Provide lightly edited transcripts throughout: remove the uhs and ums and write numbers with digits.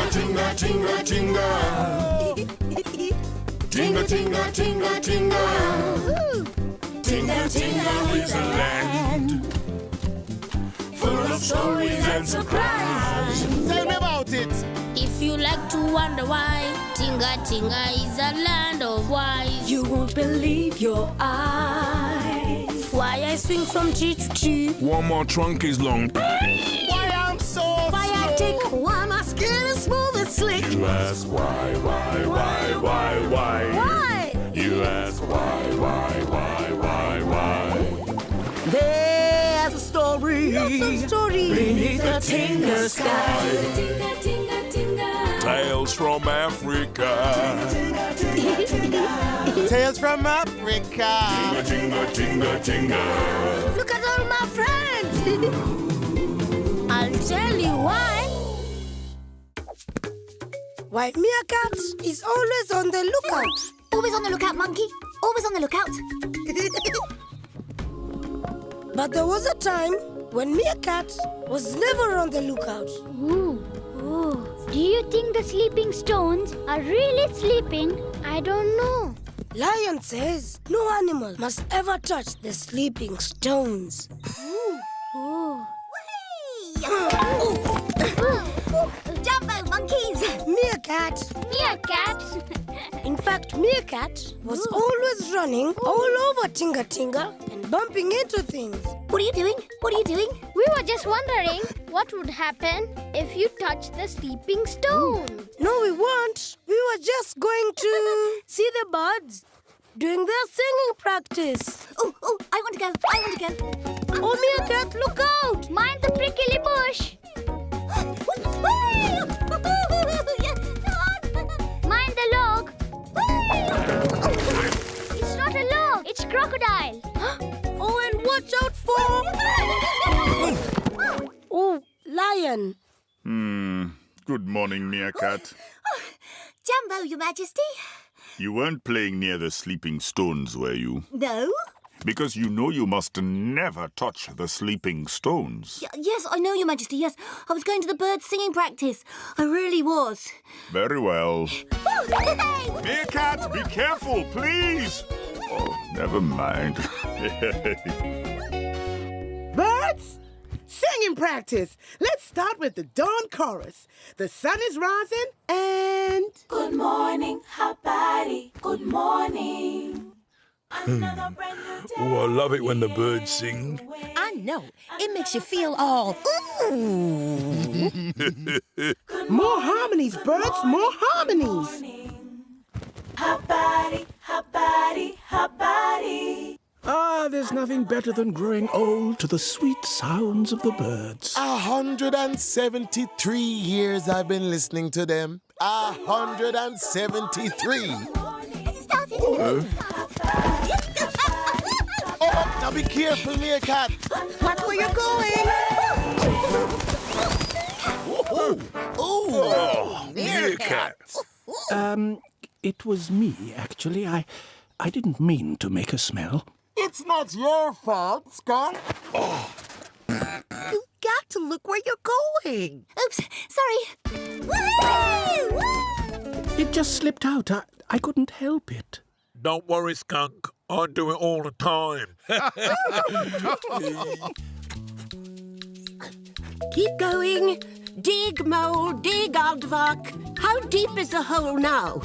tinga, tinga, tinga. Tinga, tinga, tinga, tinga. Tinga, tinga is a land full of stories and surprise. Tell me about it. If you like to wonder why, Tinga Tinga is a land of wise. You won't believe your eyes. Why I swing from tree to tree. One more trunk is long. Why I'm so Why I slow. take one, my skin is smooth and slick. You ask why? Why? You ask why? There's a story. Lots of stories beneath the Tinga sky. Tinga Tinga Tinga. Tales from Africa. Tales from Africa. Tinga, tinga, tinga. Look at all my friends. I'll tell you why. Why meerkat is always on the lookout. Always on the lookout, monkey. Always on the lookout. But there was a time when meerkat was never on the lookout. Ooh. Do you think the sleeping stones are really sleeping? I don't know. Lion says no animal must ever touch the sleeping stones. Jumbo monkeys. Meerkat. Meerkat. In fact, meerkat was always running all over Tinga Tinga and bumping into things. What are you doing? What are you doing? We were just wondering what would happen if you touch the sleeping stone. No, we weren't. We were just going to see the birds doing their singing practice. Oh, I want to go. I want to go. Oh, meerkat, look out! Mind the prickly bush. Mind the log. It's not a log, it's crocodile. Oh, and watch out for... Oh, lion. Good morning, meerkat. Jumbo, Your Majesty. You weren't playing near the sleeping stones, were you? No. Because you know you must never touch the sleeping stones. Yes, I know, Your Majesty, yes. I was going to the bird singing practice. I really was. Very well. Meerkat, be careful, please. Oh, never mind. Birds, singing practice. Let's start with the dawn chorus. The sun is rising and... Good morning, Habari. Good morning. Another brand new day. Oh, I love it when the birds sing. I know. It makes you feel all... More harmonies, birds, more harmonies. Habari, Habari, Habari. Ah, there's nothing better than growing old to the sweet sounds of the birds. 173 years I've been listening to them. 173. Oh, now be careful, meerkat. Watch where you're going. Oh, meerkat. It was me, actually. I didn't mean to make a smell. it's not your fault, skunk. You got to look where you're going. Oops, sorry. Woo! It just slipped out. I couldn't help it. Don't worry, skunk. I do it all the time. Keep going. Dig, mole, dig, aardvark. How deep is the hole now?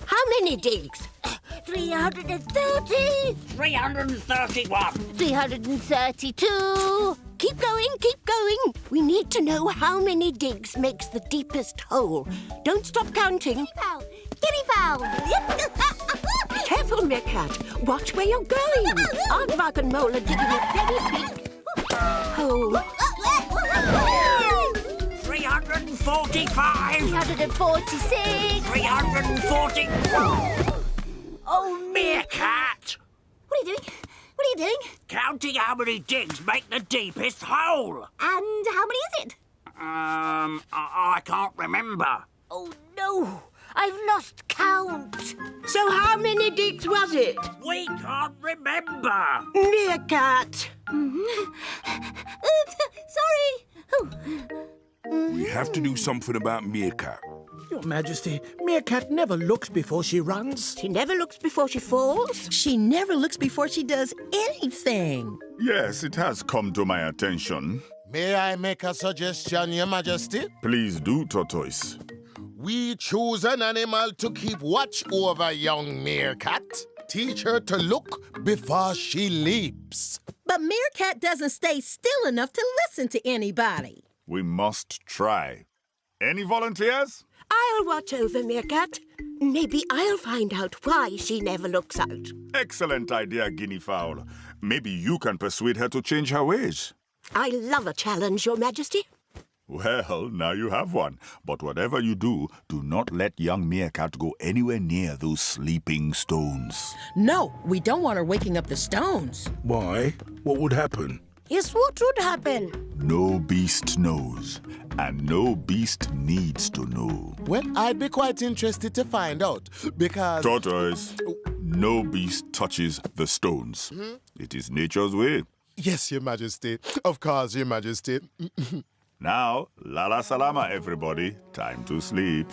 How many digs? 330. 331. 332. Keep going, keep going. We need to know how many digs makes the deepest hole. Don't stop counting. Fowl. Guinea fowl. Be careful, meerkat. Watch where you're going. Aardvark and mole are digging a very big hole. 345. 346. 340. Oh, meerkat! What are you doing? What are you doing? Counting how many digs make the deepest hole. And how many is it? I can't remember. Oh, no. I've lost count. So how many digs was it? We can't remember. Meerkat. Oops, sorry. Oh. We have to do something about meerkat. Your Majesty, Meerkat never looks before she runs. She never looks before she falls. She never looks before she does anything. Yes, it has come to my attention. May I make a suggestion, Your Majesty? Please do, Tortoise. We choose an animal to keep watch over young meerkat. Teach her to look before she leaps. But Meerkat doesn't stay still enough to listen to anybody. We must try. Any volunteers? I'll watch over Meerkat. Maybe I'll find out why she never looks out. Excellent idea, guinea fowl. Maybe you can persuade her to change her ways. I love a challenge, Your Majesty. Well, now you have one. But whatever you do, do not let young meerkat go anywhere near those sleeping stones. No, we don't want her waking up the stones. Why? What would happen? Yes, what would happen? No beast knows, and no beast needs to know. Well, I'd be quite interested to find out, because... Tortoise, no beast touches the stones. It is nature's way. Yes, Your Majesty. Of course, Your Majesty. Now, Lala Salama, everybody. Time to sleep.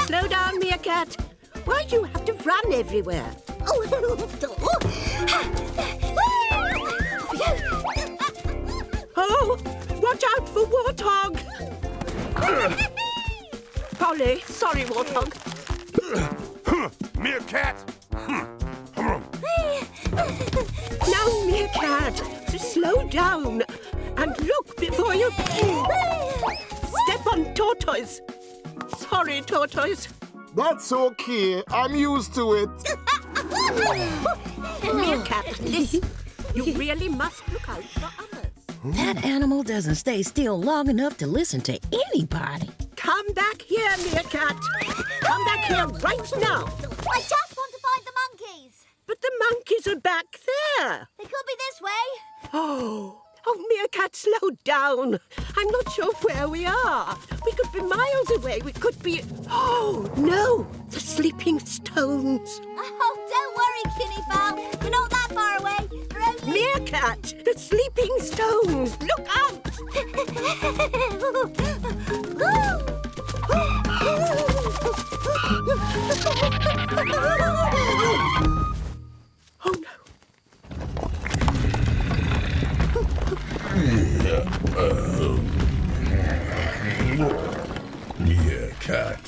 Slow down, Meerkat. Why do you have to run everywhere? Oh, watch out for Warthog. Polly, sorry, Warthog. Meerkat! Now, Meerkat, slow down and look before you step on Tortoise. Sorry, Tortoise. That's okay. I'm used to it. Meerkat, listen. You really must look out for others. That animal doesn't stay still long enough to listen to anybody. Come back here, Meerkat. Come back here right now. I just want to find the monkeys. But the monkeys are back there. They could be this way. Oh, Meerkat, slow down. I'm not sure where we are. We could be miles away. We could be... Oh, no, the sleeping stones. Oh, don't worry, Guinea fowl. We're not that far away. We're only... Meerkat, the sleeping stones. Look out. Oh, no. Meerkat,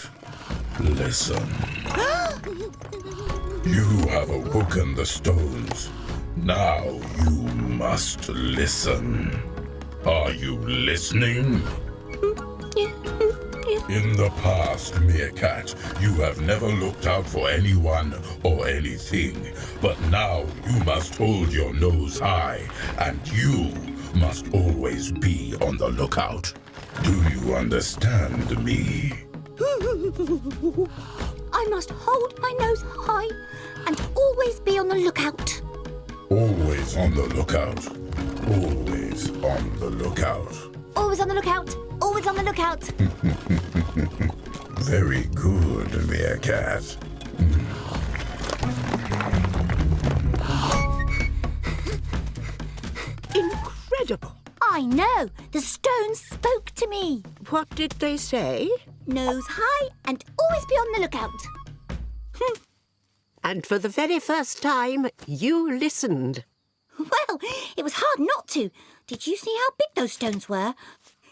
listen. You have awoken the stones. Now you must listen. Are you listening? In the past, Meerkat, you have never looked out for anyone or anything. But now you must hold your nose high, and you must always be on the lookout. Do you understand me? I must hold my nose high and always be on the lookout. Always on the lookout. Always on the lookout. Always on the lookout. Always on the lookout. Very good, Meerkat. Incredible. I know. The stones spoke to me. What did they say? Nose high and always be on the lookout. And for the very first time, you listened. Well, it was hard not to. Did you see how big those stones were?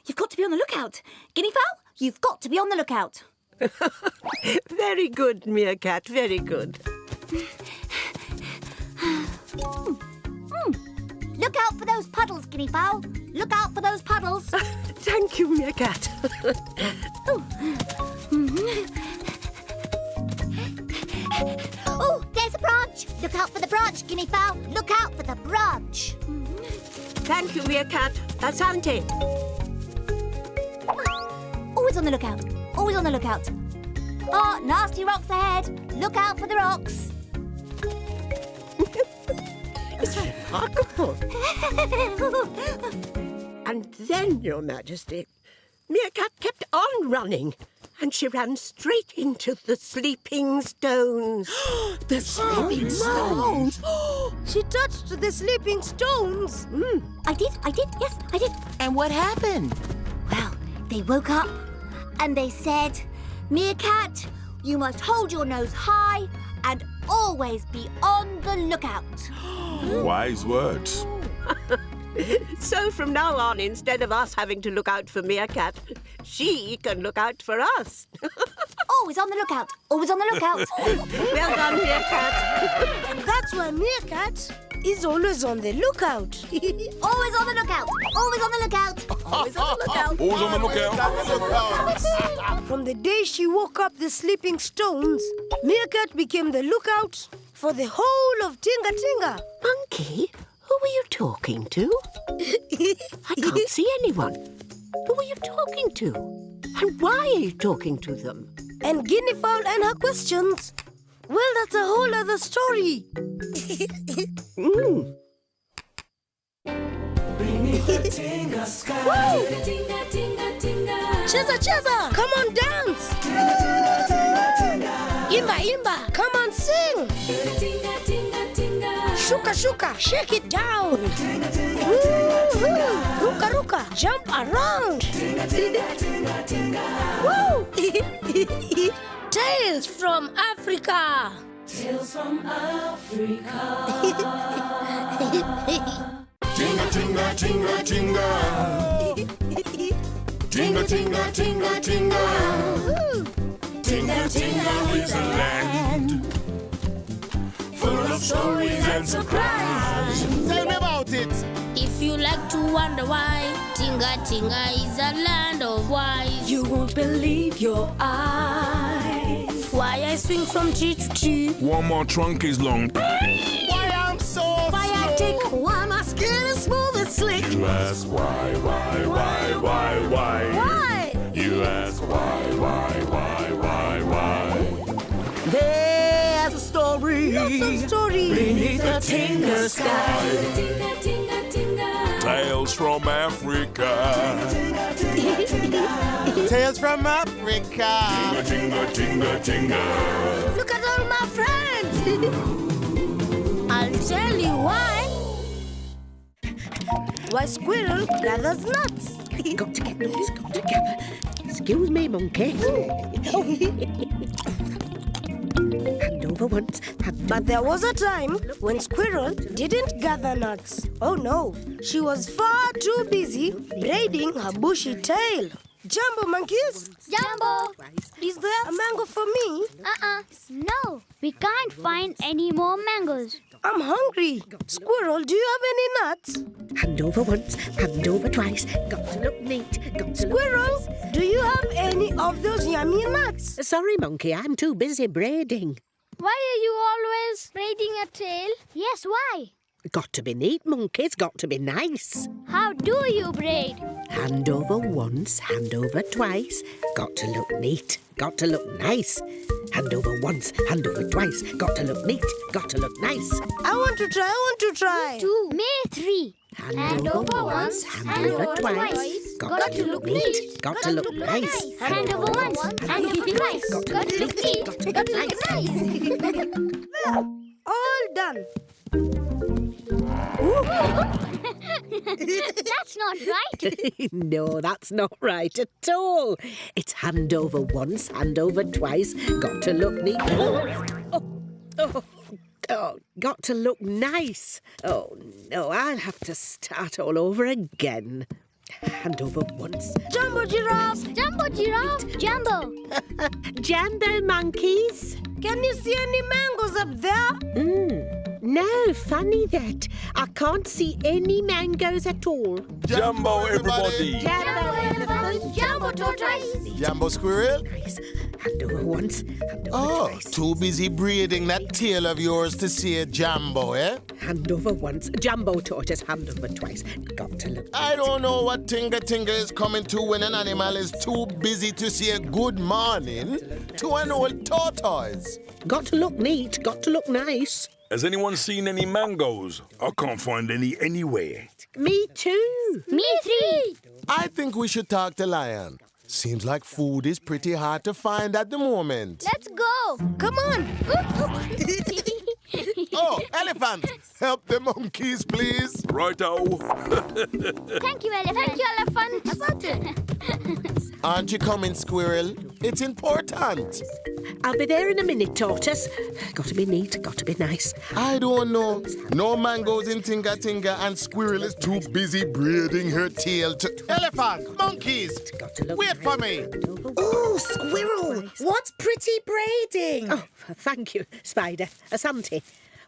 You've got to be on the lookout. Guinea fowl, you've got to be on the lookout. Very good, Meerkat, very good. Look out for those puddles, Guinea fowl. Look out for those puddles. Thank you, Meerkat. Oh, there's a branch. Look out for the branch, Guinea fowl. Look out for the branch. Thank you, Meerkat. Asante. Always on the lookout. Always on the lookout. Oh, nasty rocks ahead. Look out for the rocks. It's remarkable. And then, Your Majesty, Meerkat kept on running. and she ran straight into the sleeping stones. The sleeping stones! She touched the sleeping stones. I did, yes, I did. And what happened? Well, they woke up and they said, Meerkat, you must hold your nose high and always be on the lookout. Wise words. So from now on, instead of us having to look out for Meerkat, she can look out for us. Always on the lookout, always on the lookout. Well done, Meerkat. That's why Meerkat is always on the lookout. Always on the lookout, always on the lookout. Always on the lookout. Always on the lookout. From the day she woke up the sleeping stones, Meerkat became the lookout for the whole of Tinga Tinga. Monkey, who are you talking to? I can't see anyone. Who are you talking to? And why are you talking to them? And guinea fowl and her questions. Well, that's a whole other story. Beneath the Tinga sky. Tinga, tinga, tinga. Cheza, cheza, come on, dance. Imba, imba, come on, sing. Tinga, tinga, tinga. Shuka, shuka, shake it down. Woo-hoo. Ruka, ruka, jump around. Woo! Tales from Africa. Tales from Africa. Tinga, tinga, tinga, tinga. Tinga, tinga, tinga, tinga. Tinga Tinga is a land full of stories and surprise. Tell me about it. If you like to wonder why, Tinga Tinga is a land of wise. You won't believe your eyes. Why I swing from tree to tree. One more trunk is long. Why I'm so Why I slow. take, why my skin is smooth and slick. You ask why? Why? You ask why? There's a story. Lots of stories. Beneath the Tinga sky. Tinga, tinga, tinga. Tales from Africa. Tales from Africa. Tinga Tinga Tinga. Look at all my friends. I'll tell you why. Why squirrel gathers nuts. Got to get those, got together. Excuse me, monkey. Hand over once, hand But there was a time when Squirrel didn't gather nuts. Oh no, she was far too busy braiding her bushy tail. Jumbo monkeys, Jumbo! is there a mango for me? No, we can't find any more mangoes. I'm hungry. Squirrel, do you have any nuts? Hand over once, hand over twice. Got to look neat, got to look Squirrel, do you have any of those yummy nuts? Sorry, monkey, I'm too busy braiding. Why are you always braiding a tail? Yes, why? Got to be neat, monkey. It's got to be nice. How do you braid? Hand over once, hand over twice. Got to look neat, got to look nice. Hand over once, hand over twice. Got to look neat, got to look nice. I want to try. 2. May 3. Hand over once, hand over twice. Got to look neat, got to look nice. Hand over once, hand over twice. Got to look neat, got to look nice. All done. That's not right. No, that's not right at all. It's hand over once, hand over twice. Got to look neat. Oh, got to look nice. Oh, no, I'll have to start all over again. Hand over once. Jumbo giraffe. Jumbo giraffe. Jumbo. Jumbo monkeys. Can you see any mangoes up there? No, funny that. I can't see any mangoes at all. Jumbo, everybody. Jumbo elephant. Jumbo tortoise. Jumbo squirrel. Nice. Hand over once, hand over Oh, twice. too busy braiding that tail of yours to see a Jumbo, eh? Hand over once. Jumbo tortoise, hand over twice. Got to look. I don't know what Tinga Tinga is coming to when an animal is too busy to say a good morning to an old tortoise. Got to look neat, got to look nice. Has anyone seen any mangoes? I can't find any anywhere. Me too. Me 3. I think we should talk to Lion. Seems like food is pretty hard to find at the moment. Let's go. Come on. Oh, elephant! Help the monkeys, please. Righto. Thank you, elephant. Thank you, elephant. Aren't you coming, squirrel? It's important. I'll be there in a minute, Tortoise. Got to be neat, got to be nice. I don't know. No mangoes in Tinga Tinga and squirrel is too busy braiding her tail to... Elephant! Monkeys! Wait for me! Oh, squirrel! What's pretty braiding? Oh, thank you, Spider. Asante.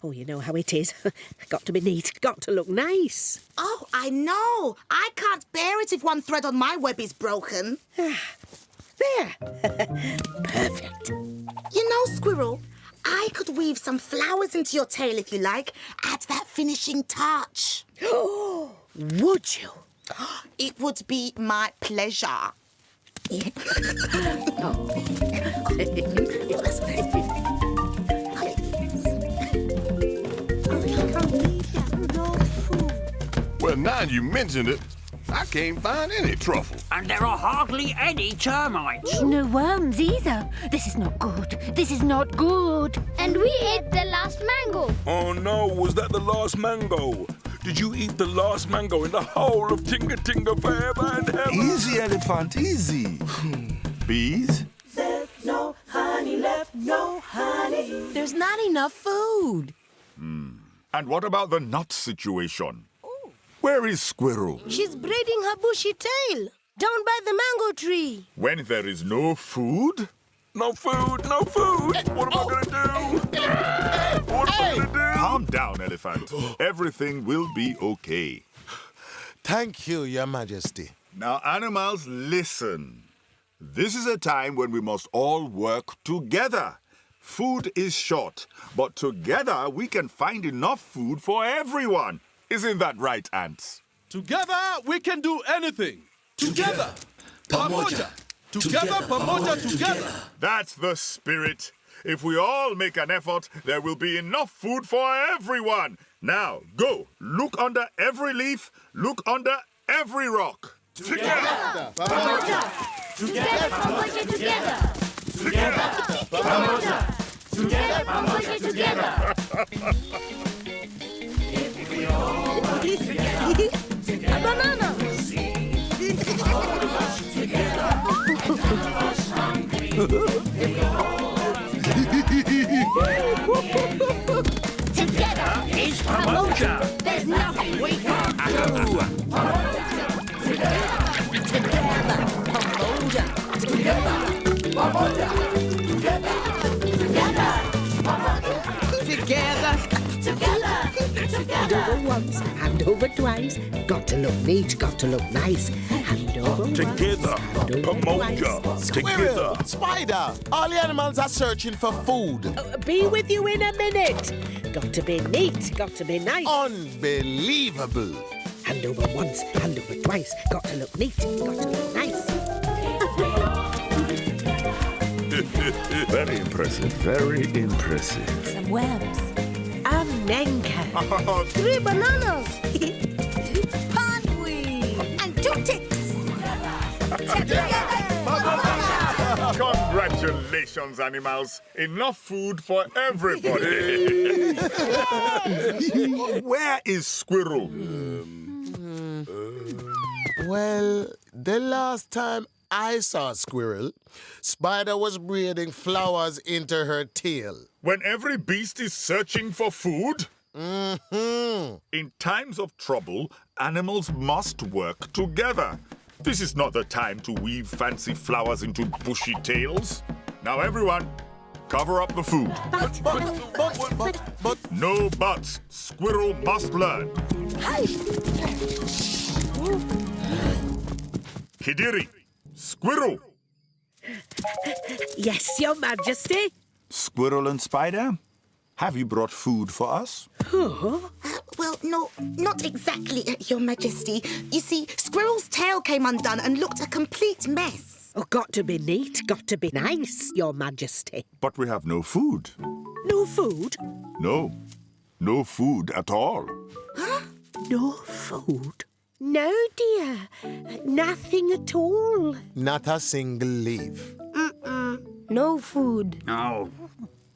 Oh, you know how it is. Got to be neat, got to look nice. Oh, I know. I can't bear it if one thread on my web is broken. There. Perfect. You know, squirrel, I could weave some flowers into your tail if you like. Add that finishing touch. Would you? It would be my pleasure. Well, now you mentioned it, I can't find any truffle. And there are hardly any termites. No worms either. This is not good. This is not good. And we ate the last mango. Oh no, was that the last mango? Did you eat the last mango in the whole of Tinga Tinga forever and ever? Easy, elephant, easy. Bees? There's no honey left, no honey. There's not enough food. And what about the nut situation? Where is Squirrel? She's braiding her bushy tail down by the mango tree. When there is no food? No food, no food. What am I going to do? What am I going to do? Calm down, elephant. Everything will be okay. Thank you, Your Majesty. Now, animals, listen. This is a time when we must all work together. Food is short, but together we can find enough food for everyone. Isn't that right, ants? Together we can do anything. Together. Pamoja. Together, pamoja, together. That's the spirit. If we all make an effort, there will be enough food for everyone. Now, go. Look under every leaf. Look under every rock. Together. Pamoja. Together, pamoja, together. Together. Pamoja. Together, pamoja, together. A banana. Together is pamoja. There's nothing we can't do. Together, pamoja. Together, Pamoja. Together. Together. Pamoja. Together. Together. Hand over once, hand over twice. Got to look neat, got to look nice. Hand over Together. once, hand over Pamoja. twice. Squirrel, spider, all the animals are searching for food. Be with you in a minute. Got to be neat, got to be nice. Unbelievable. Hand over once, hand over twice. Got to look neat, got to look nice. Very impressive, very impressive. some worms. A menka. 3 bananas. Pondweed and 2 ticks. Congratulations, animals. Enough food for everybody. Where is Squirrel? Well, the last time I saw Squirrel, Spider was braiding flowers into her tail. When every beast is searching for food? In times of trouble, animals must work together. This is not the time to weave fancy flowers into bushy tails. Now, everyone, cover up the food. But, No buts. Squirrel must learn. Kidiri, Squirrel. Yes, Your Majesty. Squirrel and Spider, have you brought food for us? Well, no, not exactly, Your Majesty. You see, Squirrel's tail came undone and looked a complete mess. Oh, got to be neat, got to be nice, Your Majesty. But we have no food. No food? No. No food at all. No food? No, dear. Nothing at all. Not a single leaf. No food. Oh.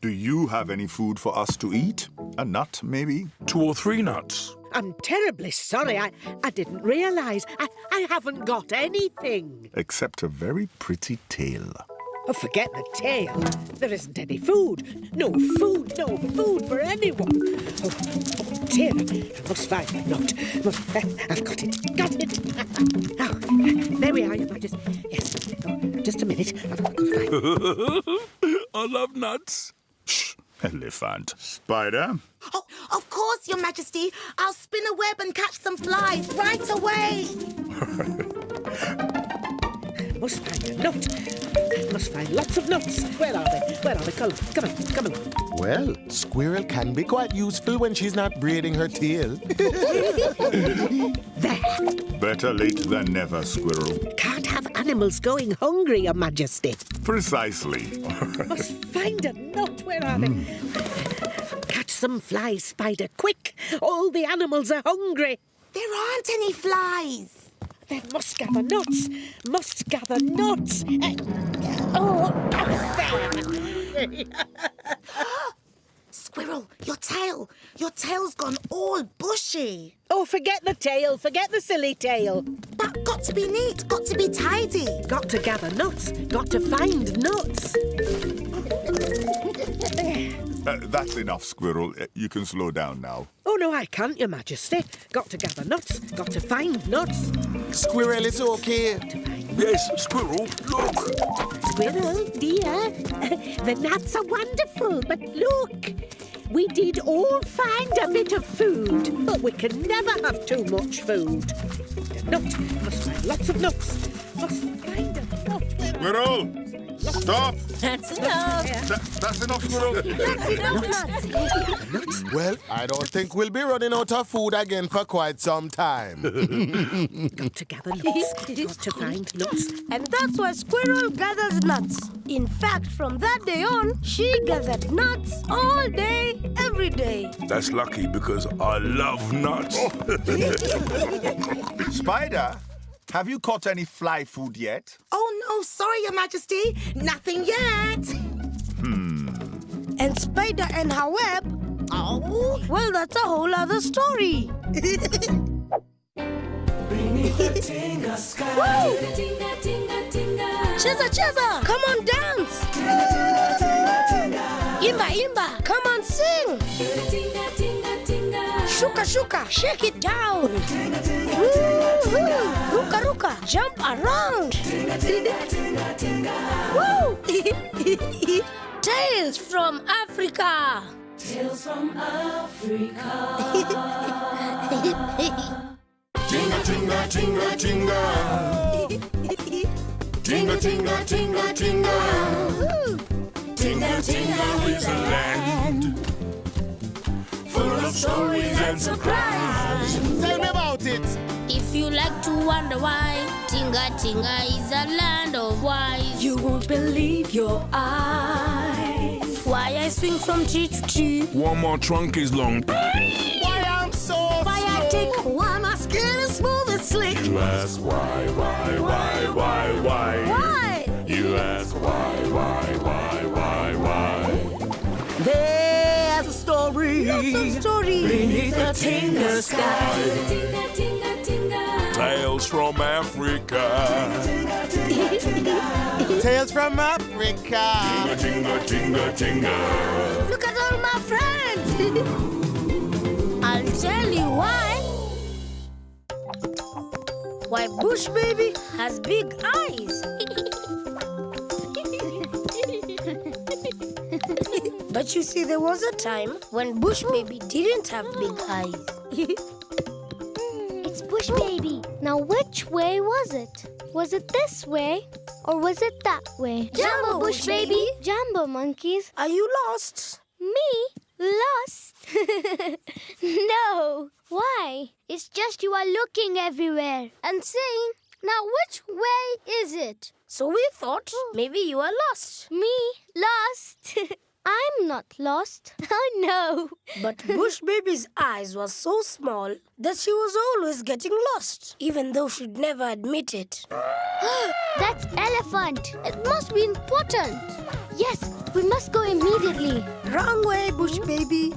Do you have any food for us to eat? A nut, maybe? 2 or 3 nuts. I'm terribly sorry. I didn't realise. I haven't got anything. Except a very pretty tail. Oh, forget the tail. There isn't any food. No food for anyone. Oh, dear. I must find a nut. I've got it. Oh, there we are, Your Majesty. Yes. Oh, just a minute. I've got to find it. I love nuts. Shh, elephant. Spider? Oh, of course, Your Majesty. I'll spin a web and catch some flies right away. I must find a nut. I must find lots of nuts. Where are they? Come on. Well, squirrel can be quite useful when she's not braiding her tail. There. Better late than never, squirrel. Can't have animals going hungry, Your Majesty. Precisely. Must find a nut. Where are they? Catch some flies, Spider, quick. All the animals are hungry. There aren't any flies. Then must gather nuts. There. Squirrel, your tail. Your tail's gone all bushy. Oh, forget the tail. Forget the silly tail. But got to be neat. Got to be tidy. Got to gather nuts. Got to find nuts. That's enough, squirrel. You can slow down now. Oh, no, I can't, Your Majesty. Got to gather nuts. Got to find nuts. Squirrel, it's okay. Yes, squirrel, look. Squirrel, dear. The nuts are wonderful, but look. We did all find a bit of food, but we can never have too much food. A nut. Must find lots of nuts. Must find a nut. Squirrel! Stop! That's enough. That's enough, squirrel. Well, I don't think we'll be running out of food again for quite some time. Got to gather nuts. Got to find nuts. And that's why Squirrel gathers nuts. In fact, from that day on, she gathered nuts all day, every day. That's lucky because I love nuts. Spider, have you caught any fly food yet? Oh, no, sorry, Your Majesty. Nothing yet. And Spider and her web, oh, well, that's a whole other story. Beneath the Tinga sky. Woo! Tinga, tinga, tinga. Cheza, come on, dance. Imba, come on, sing. Tinga, tinga, tinga. Shuka, shake it down. Woo-hoo. Ruka, jump around. Woo! Tales from Africa. Tales from Africa. Tinga, tinga, tinga, tinga. Tinga, tinga, tinga, tinga. Tinga, tinga is a land full of stories and surprises. Tell me about it. If you like to wonder why, Tinga Tinga is a land of wise. You won't believe your eyes. Why I swing from tree to tree. One more trunk is long. Why I'm so Why I slow? take why my skin is smooth and slick. You ask why? Why? You ask why? There's a story. Lots of stories. Beneath the Tinga sky. Tinga, tinga, tinga. Tales from Africa. Tales from Africa. Tinga, tinga, tinga. Look at all my friends. I'll tell you why. Why Bush Baby has big eyes. But you see, there was a time when Bush Baby didn't have big eyes. It's Bush Baby. Now, which way was it? Was it this way or was it that way? Jumbo, Bush Baby. Jumbo monkeys. Are you lost? Me? Lost? No. Why? It's just you are looking everywhere and saying, now which way is it? So we thought maybe you are lost. Me? Lost? I'm not lost. Oh, no. But Bush Baby's eyes were so small that she was always getting lost, even though she'd never admit it. That's elephant. It must be important. Yes, we must go immediately. Wrong way, Bush Baby.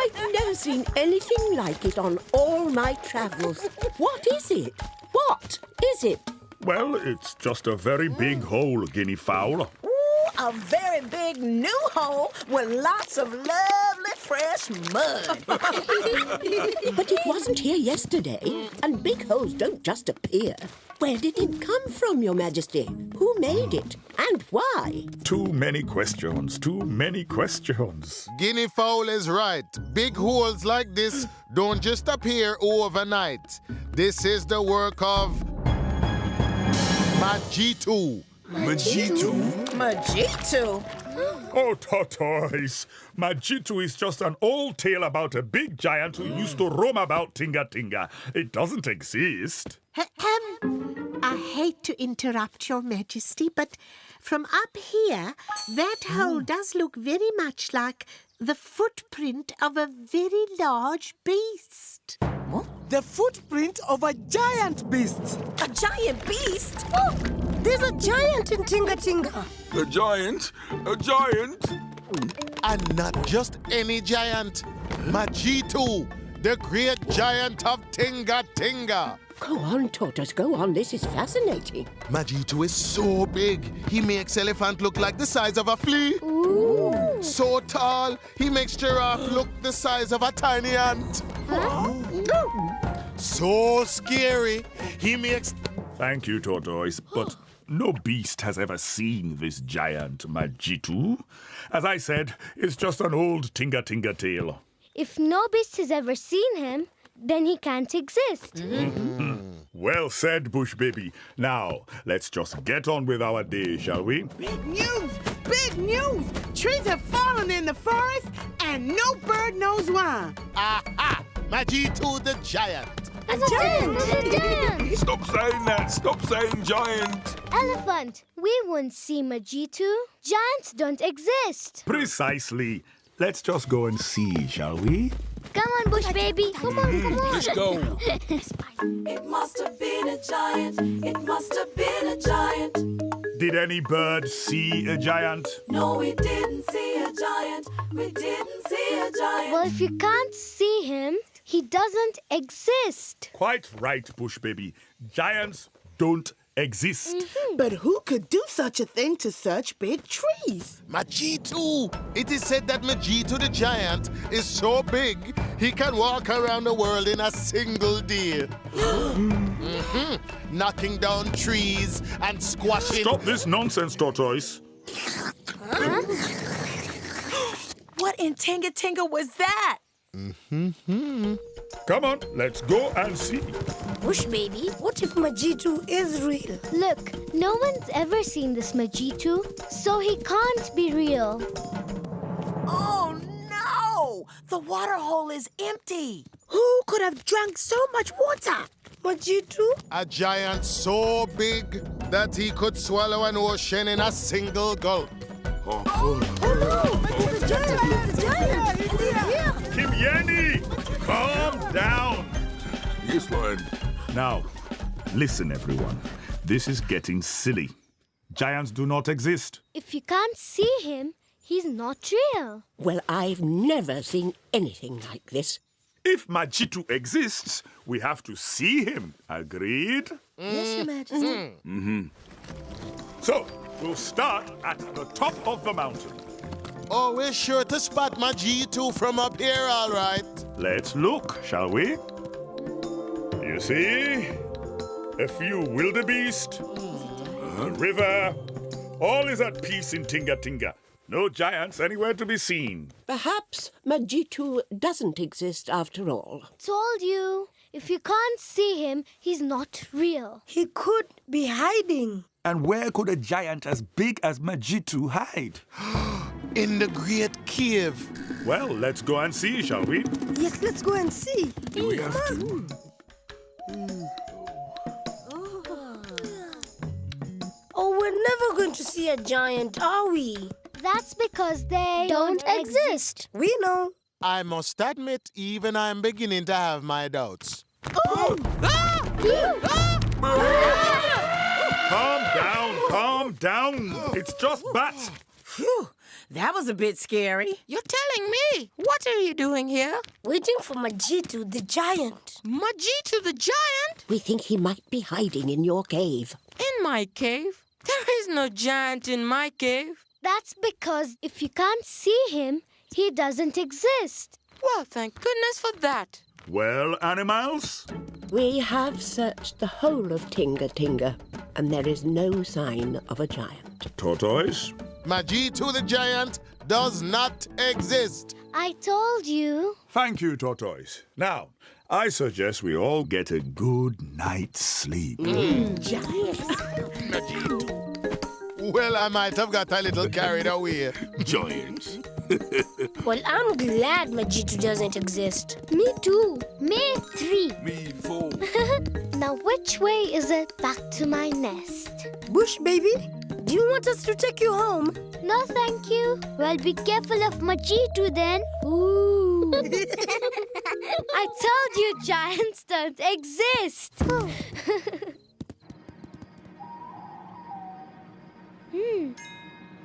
I've never seen anything like it on all my travels. What is it? What is it? Well, it's just a very big hole, guinea fowl. A very big new hole with lots of lovely fresh mud. But it wasn't here yesterday, and big holes don't just appear. Where did it come from, Your Majesty? Who made it, and why? Too many questions, too many questions. Guinea fowl is right. Big holes like this don't just appear overnight. This is the work of Majitu. Majitu? Oh, Tortoise. Majitu is just an old tale about a big giant who used to roam about Tinga Tinga. It doesn't exist. I hate to interrupt, Your Majesty, but from up here, that hole does look very much like the footprint of a very large beast. What? The footprint of a giant beast. A giant beast? Look, there's a giant in Tinga Tinga. A giant? A giant? And not just any giant. Majitu, the great giant of Tinga Tinga. Go on, Tortoise, go on. This is fascinating. Majitu is so big, he makes elephant look like the size of a flea. Ooh. So tall, he makes giraffe look the size of a tiny ant. So scary, he makes... Thank you, Tortoise, but no beast has ever seen this giant Majitu. As I said, it's just an old Tinga Tinga tale. If no beast has ever seen him, then he can't exist. Well said, Bush Baby. Now, let's just get on with our day, shall we? Big news! Big news! Trees have fallen in the forest, and no bird knows why. Aha! Majitu the giant. A giant! Stop saying that! Stop saying giant! Elephant, we won't see Majitu. Giants don't exist. Precisely. Let's just go and see, shall we? Come on, Bush Baby. Come on, come on. Let's go. It must have been a giant. It must have been a giant. Did any bird see a giant? No, we didn't see a giant. We didn't see a giant. Well, if you can't see him, he doesn't exist. Quite right, Bush Baby. Giants don't exist. But who could do such a thing to such big trees? Majitu! It is said that Majitu the giant is so big, he can walk around the world in a single day. Knocking down trees and squashing... Stop this nonsense, Tortoise. What in Tinga Tinga was that? Come on, let's go and see. Bush Baby, what if Majitu is real? Look, no one's ever seen this Majitu, so he can't be real. Oh, no! The water hole is empty. Who could have drunk so much water? Majitu? A giant so big that he could swallow an ocean in a single gulp. It's a giant! It's a giant! He's here! Kimieni, calm down. Yes, Lord. Now, listen, everyone. This is getting silly. Giants do not exist. If you can't see him, he's not real. Well, I've never seen anything like this. If Majitu exists, we have to see him. Agreed? Yes, Your Majesty. So, we'll start at the top of the mountain. Oh, we're sure to spot Majitu from up here, all right. Let's look, shall we? You see? A few wildebeest, a river. All is at peace in Tinga Tinga. No giants anywhere to be seen. Perhaps Majitu doesn't exist after all. Told you. If you can't see him, he's not real. He could be hiding. And where could a giant as big as Majitu hide? In the great cave. Well, let's go and see, shall we? Yes, let's go and see. We have to. never going to see a giant, are we? That's because they don't exist. We know. I must admit, even I'm beginning to have my doubts. Calm down. It's just bats. Phew, that was a bit scary. You're telling me? What are you doing here? Waiting for Majitu the giant. Majitu the giant? We think he might be hiding in your cave. In my cave? There is no giant in my cave. That's because if you can't see him, he doesn't exist. Well, thank goodness for that. Well, animals? We have searched the whole of Tinga Tinga, and there is no sign of a giant. Tortoise? Majitu the giant does not exist. I told you. Thank you, Tortoise. Now, I suggest we all get a good night's sleep. Well, I might have got a little carried away. Giants. Well, I'm glad Majitu doesn't exist. Me too. Me 3. Me 4. Now, which way is it back to my nest? Bush baby, do you want us to take you home? No, thank you. Well, be careful of Majitu then. Ooh. I told you giants don't exist.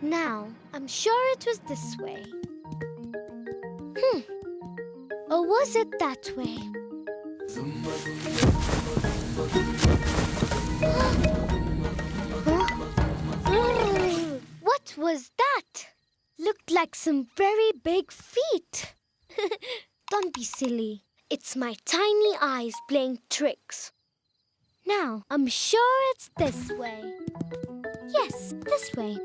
Now, I'm sure it was this way. Or was it that way? What was that? Looked like some very big feet. Don't be silly. It's my tiny eyes playing tricks. Now, I'm sure it's this way. Yes, this way.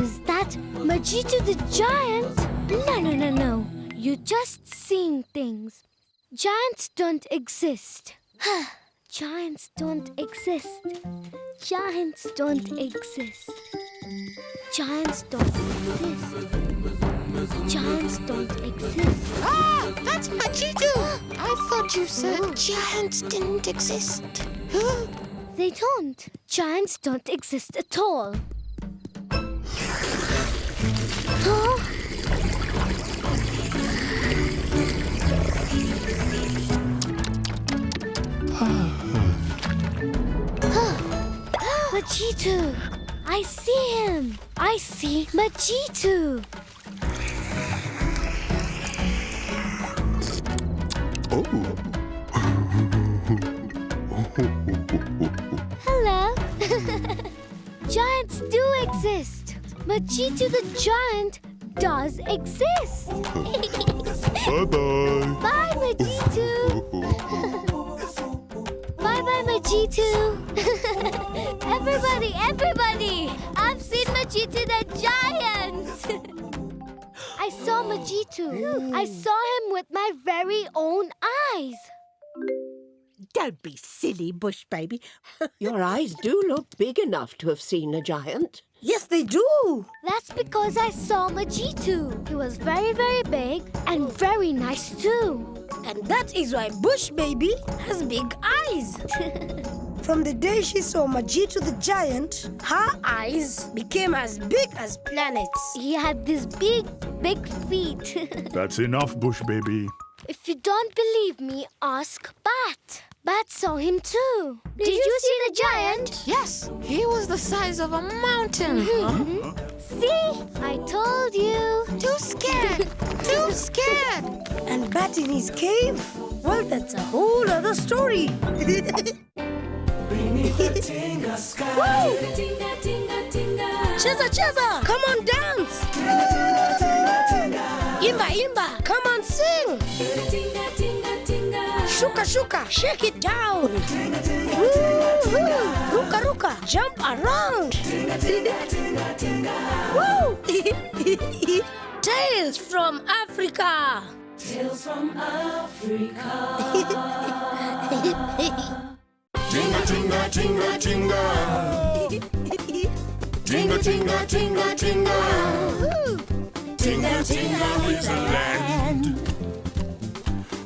Is that Majitu the giant? No. You're just seeing things. Giants don't exist. Giants don't exist. Giants don't exist. Giants don't exist. Giants don't exist. Ah, that's Majitu. I thought you said giants didn't exist. They don't. Giants don't exist at all. Majitu! I see him! I see Majitu! Hello! Giants do exist! Majitu the giant does exist! Bye-bye! Bye, Majitu! Bye-bye, Majitu! Everybody! I've seen Majitu the giant! I saw Majitu. I saw him with my very own eyes. Don't be silly, Bush baby. Your eyes do look big enough to have seen a giant. Yes, they do. That's because I saw Majitu. He was very, very big and very nice too. And that is why Bush baby has big eyes. From the day she saw Majitu the giant, her eyes became as big as planets. He had these big feet. That's enough, Bush baby. If you don't believe me, ask Bat. Bat saw him too. Did you see the giant? Yes, he was the size of a mountain. See? I told you. Too scared. Too scared. And Bat in his cave? Well, that's a whole other story. Cheza, come on, dance. Imba, come on, sing. Shuka, shake it down. Ruka, jump around. Woo! Tales from Africa. Tales from Africa. Tinga, tinga, tinga, tinga. Tinga, tinga, tinga, tinga. Tinga Tinga is a land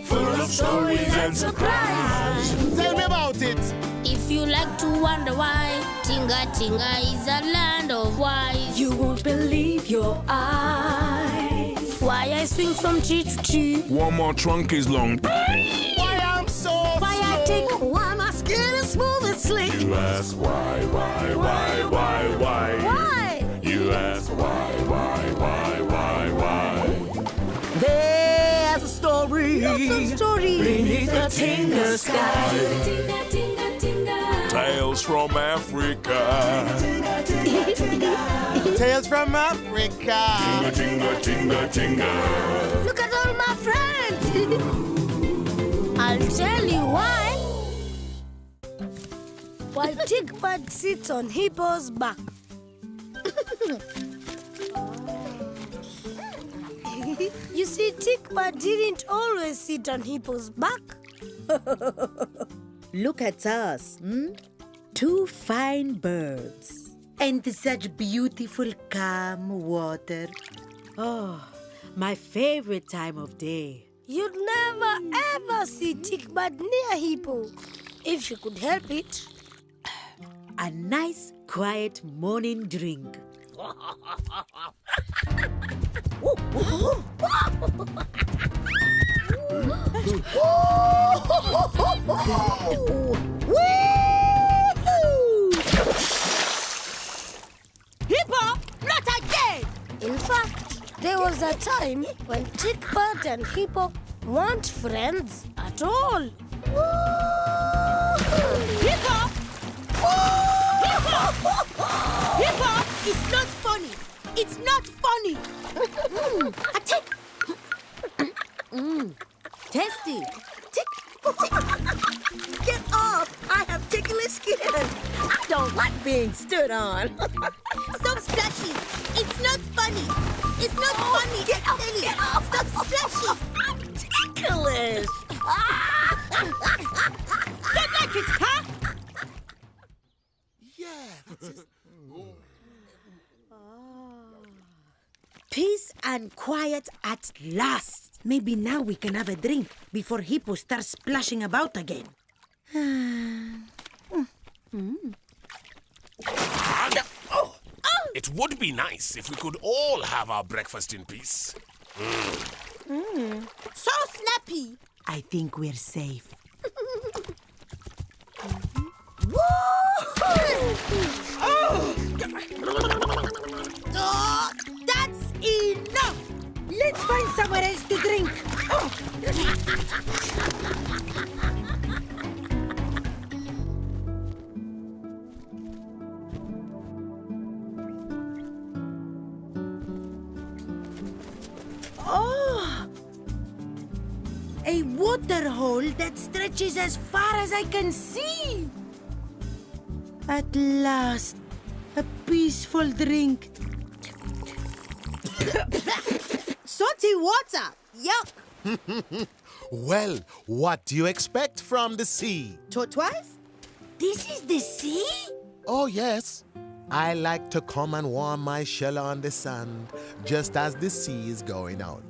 full of stories and surprise. Tell me about it. If you like to wonder why, Tinga Tinga is a land of wise. You won't believe your eyes. Why I swing from tree to tree. One more trunk is long. Why I'm so Why I slow? take. Why my skin is smooth and slick. You ask why? Why? You ask why? There's a story. Lots of stories. Beneath the Tinga sky. Tales from Africa. Tales from Africa. Tinga, tinga, tinga. Look at all my friends. I'll tell you why. Why tickbird sits on hippo's back. You see, tickbird didn't always sit on hippo's back. Look at us, two fine birds. And such beautiful, calm water. Oh, my favorite time of day. You'd never ever see tickbird near hippo if she could help it. A nice, quiet morning drink. Hippo, not again! In fact, there was a time when tickbird and hippo weren't friends at all. Hippo! Hippo! It's not funny! It's not funny! A tick! Tasty. Tick! Get off! I have ticklish skin! I don't like being stood on. Stop splashing! It's not funny! It's not funny! Get off! Get off! Stop splashing! I'm ticklish. Don't like it, huh? Peace and quiet at last. Maybe now we can have a drink before Hippo starts splashing about again. It would be nice if we could all have our breakfast in peace. So snappy! I think we're safe. Oh, that's enough! Let's find somewhere else to drink. Oh! A water hole that stretches as far as I can see. At last, a peaceful drink. Salty water! Yuck! Well, what do you expect from the sea? Tortoise? This is the sea? Oh, yes. I like to come and warm my shell on the sand just as the sea is going out.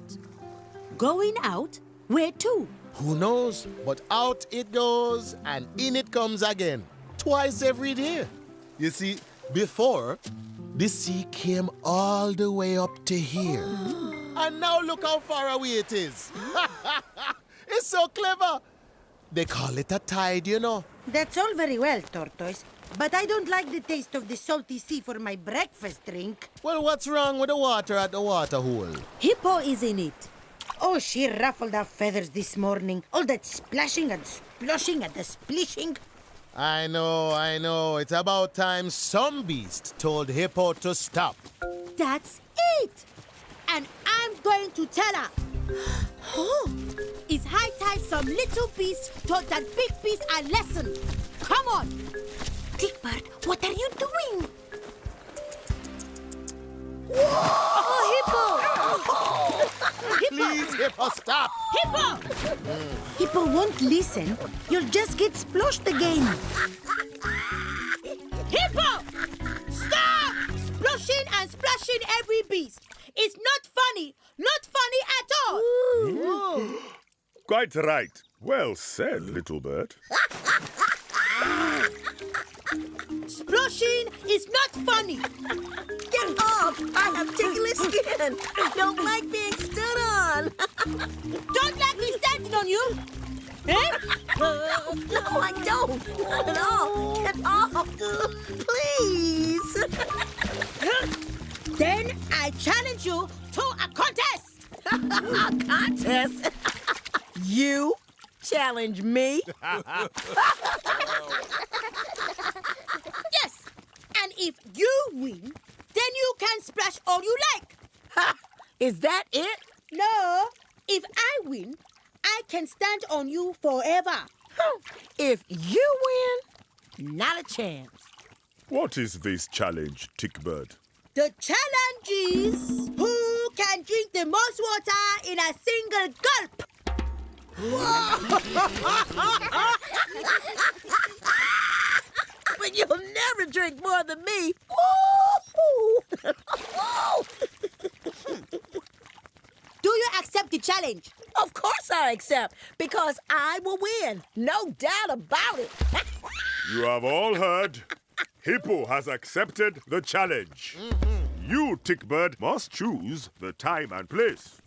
Going out? Where to? Who knows? But out it goes and in it comes again. Twice every day. You see, before, the sea came all the way up to here. And now look how far away it is. It's so clever. They call it a tide, you know. That's all very well, Tortoise. But I don't like the taste of the salty sea for my breakfast drink. Well, what's wrong with the water at the water hole? Hippo is in it. Oh, she ruffled her feathers this morning. All that splashing and sploshing and the splishing. I know. It's about time some beast told Hippo to stop. That's it! And I'm going to tell her. It's high time some little beast taught that big beast a lesson. Come on! Tickbird, what are you doing? Oh, Hippo! Please, Hippo, stop! Hippo! Hippo won't listen. You'll just get splashed again. Hippo! Stop! Splashing and splashing every beast. It's not funny. Quite right. Well said, little bird. Sploshing is not funny. Get off! I have tickly skin. I don't like being stood on. Don't like me standing on you. Eh? No, I don't. Not at all. Get off. Please. Then I challenge you to a contest. A contest? You challenge me? Yes. And if you win, then you can splash all you like. Is that it? No. If I win, I can stand on you forever. If you win, not a chance. What is this challenge, Tickbird? The challenge is who can drink the most water in a single gulp. But you'll never drink more than me. Do you accept the challenge? Of course I accept, because I will win. No doubt about it. You have all heard. Hippo has accepted the challenge. You, Tickbird, must choose the time and place.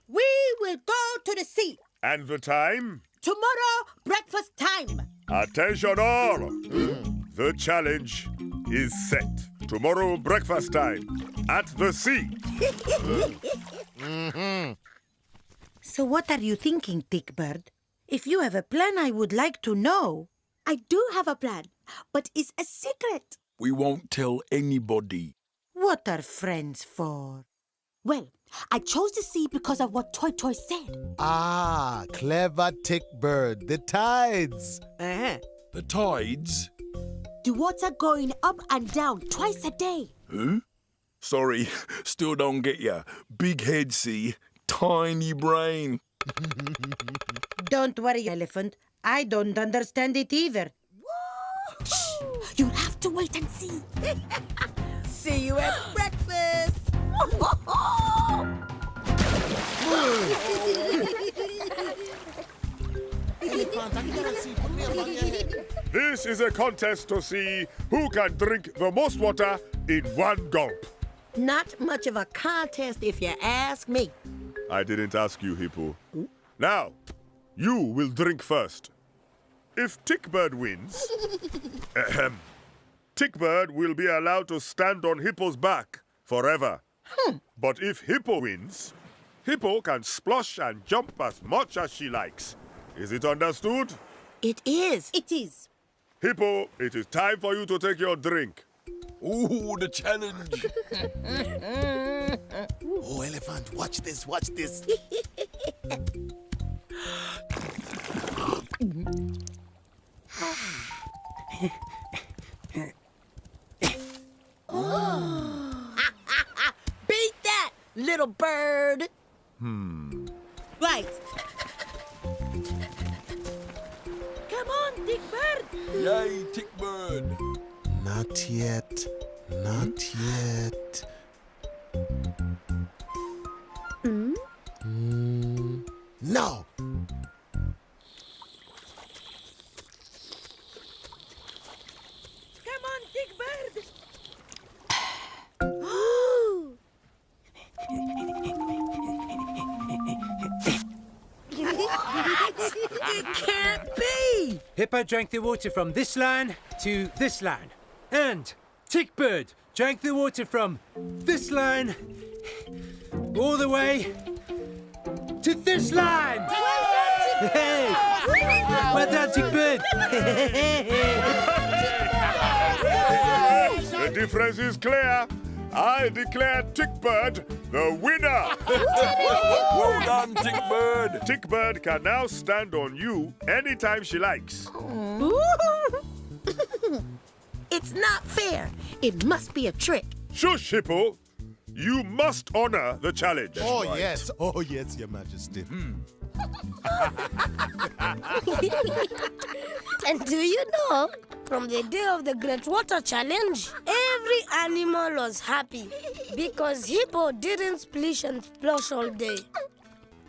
We will go to the sea. And the time? Tomorrow, breakfast time. Attention all! The challenge is set. Tomorrow, breakfast time at the sea. So what are you thinking, Tickbird? If you have a plan, I would like to know. I do have a plan, but it's a secret. We won't tell anybody. What are friends for? Well, I chose the sea because of what Tortoise said. Ah, clever Tickbird. The tides. The tides? The water going up and down twice a day. Huh? Sorry, still don't get ya. Big head, see? Tiny brain. Don't worry, Elephant. I don't understand it either. Shh! You'll have to wait and see. See you at breakfast. This is a contest to see who can drink the most water in one gulp. Not much of a contest if you ask me. I didn't ask you, Hippo. Now, you will drink first. If Tickbird wins, Tickbird will be allowed to stand on Hippo's back forever. But if Hippo wins, Hippo can splosh and jump as much as she likes. Is it understood? It is. It is. Hippo, it is time for you to take your drink. Ooh, the challenge. Oh, Elephant, watch this, watch this. Beat that, little bird. Right. Come on, Tickbird. Yay, Tickbird. Not yet, not yet. No. Come on, Tickbird. It can't be! Hippo drank the water from this line to this line. And Tickbird drank the water from this line all the way to this line. Hey! Well done, Tickbird. The difference is clear. I declare Tickbird the winner. Well done, Tickbird. Tickbird can now stand on you anytime she likes. It's not fair. It must be a trick. Shush, Hippo. You must honor the challenge. Oh, yes. Oh, yes, Your Majesty. And do you know, from the day of the Great Water Challenge, every animal was happy. Because Hippo didn't splish and splosh all day.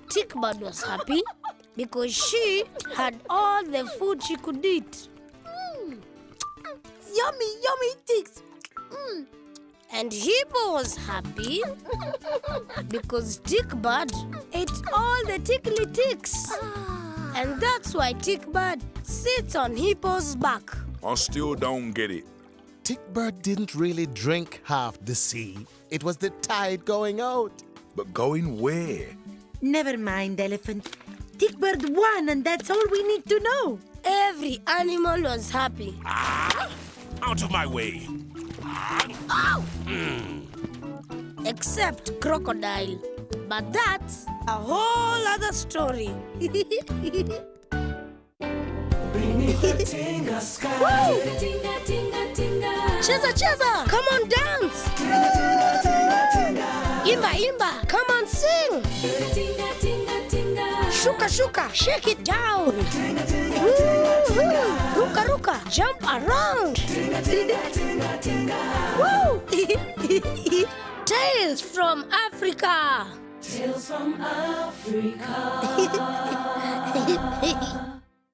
Tickbird was happy because she had all the food she could eat. Yummy, yummy ticks. And Hippo was happy because Tickbird ate all the tickly ticks. And that's why Tickbird sits on Hippo's back. I still don't get it. Tickbird didn't really drink half the sea. It was the tide going out. But going where? Never mind, Elephant. Tickbird won, and that's all we need to know. Every animal was happy. Out of my way. Except Crocodile. But that's a whole other story. Tinga sky. Tinga tinga tinga. Cheza, cheza, come on, dance. Imba, imba, come on, sing. Tinga tinga tinga. Shuka, shuka, shake it down. Ruka, ruka, jump around. Woo! Tales from Africa. Tales from Africa.